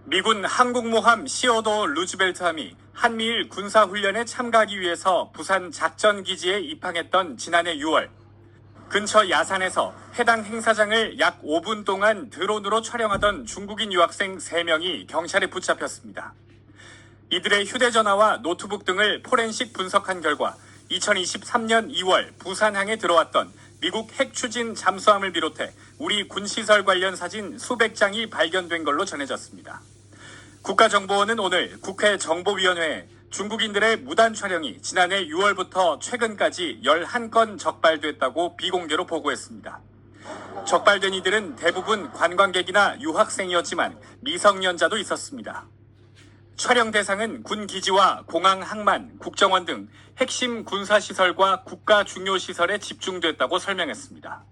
미군 항공모함 시어도 루즈벨트함이 한미일 군사훈련에 참가하기 위해서 부산 작전기지에 입항했던 지난해 6월, 근처 야산에서 해당 행사장을 약 5분 동안 드론으로 촬영하던 중국인 유학생 3명이 경찰에 붙잡혔습니다. 이들의 휴대전화와 노트북 등을 포렌식 분석한 결과 2023년 2월 부산항에 들어왔던 미국 핵추진 잠수함을 비롯해 우리 군시설 관련 사진 수백 장이 발견된 걸로 전해졌습니다. 국가정보원은 오늘 국회 정보위원회에 중국인들의 무단 촬영이 지난해 6월부터 최근까지 11건 적발됐다고 비공개로 보고했습니다. 적발된 이들은 대부분 관광객이나 유학생이었지만 미성년자도 있었습니다. 촬영 대상은 군 기지와 공항 항만, 국정원 등 핵심 군사시설과 국가 중요시설에 집중됐다고 설명했습니다.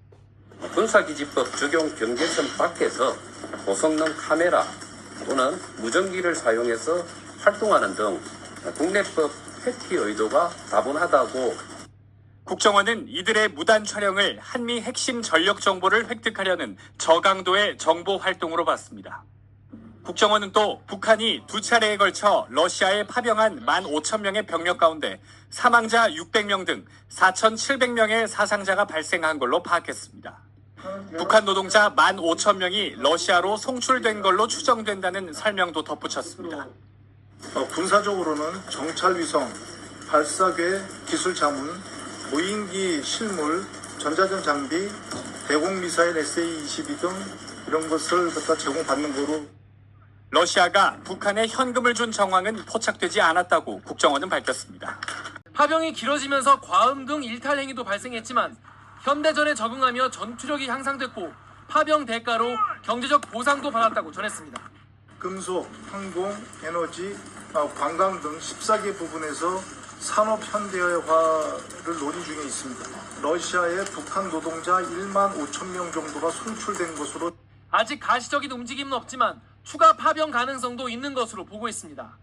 군사기지법 적용 경계선 밖에서 고성능 카메라 또는 무전기를 사용해서 활동하는 등 국내법 회피 의도가 다분하다고. 국정원은 이들의 무단 촬영을 한미 핵심 전력 정보를 획득하려는 저강도의 정보 활동으로 봤습니다. 국정원은 또 북한이 2차례에 걸쳐 러시아에 파병한 15,000명의 병력 가운데 사망자 600명 등 4,700명의 사상자가 발생한 걸로 파악했습니다. 북한 노동자 15,000명이 러시아로 송출된 걸로 추정된다는 설명도 덧붙였습니다. 군사적으로는 정찰위성, 발사궤 기술 자문, 무인기 실물, 전자전 장비, 대공미사일 SA-22 등 이런 것을 갖다 제공받는 거로. 러시아가 북한에 현금을 준 정황은 포착되지 않았다고 국정원은 밝혔습니다. 파병이 길어지면서 과음 등 일탈 행위도 발생했지만 현대전에 적응하며 전투력이 향상됐고 파병 대가로 경제적 보상도 받았다고 전했습니다. 금속, 항공, 에너지, 관광 등 14개 부분에서 산업 현대화를 논의 중에 있습니다. 러시아에 북한 노동자 1만 5천 명 정도가 송출된 것으로. 아직 가시적인 움직임은 없지만 추가 파병 가능성도 있는 것으로 보고 있습니다.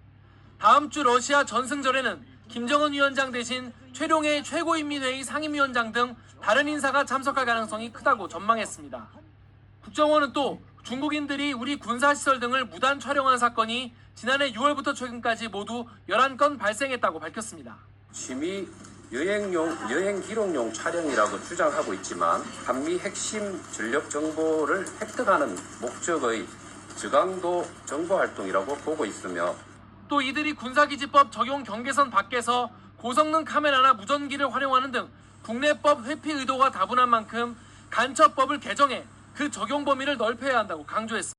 다음 주 러시아 전승절에는 김정은 위원장 대신 최룡해 최고인민회의 상임위원장 등 다른 인사가 참석할 가능성이 크다고 전망했습니다. 국정원은 또 중국인들이 우리 군사시설 등을 무단 촬영한 사건이 지난해 6월부터 최근까지 모두 11건 발생했다고 밝혔습니다. 취미 여행 기록용 촬영이라고 주장하고 있지만 한미 핵심 전력 정보를 획득하는 목적의 저강도 정보활동이라고 보고 있으며, 또 이들이 군사기지법 적용 경계선 밖에서 고성능 카메라나 무전기를 활용하는 등 국내법 회피 의도가 다분한 만큼 간첩법을 개정해 그 적용 범위를 넓혀야 한다고 강조했습니다.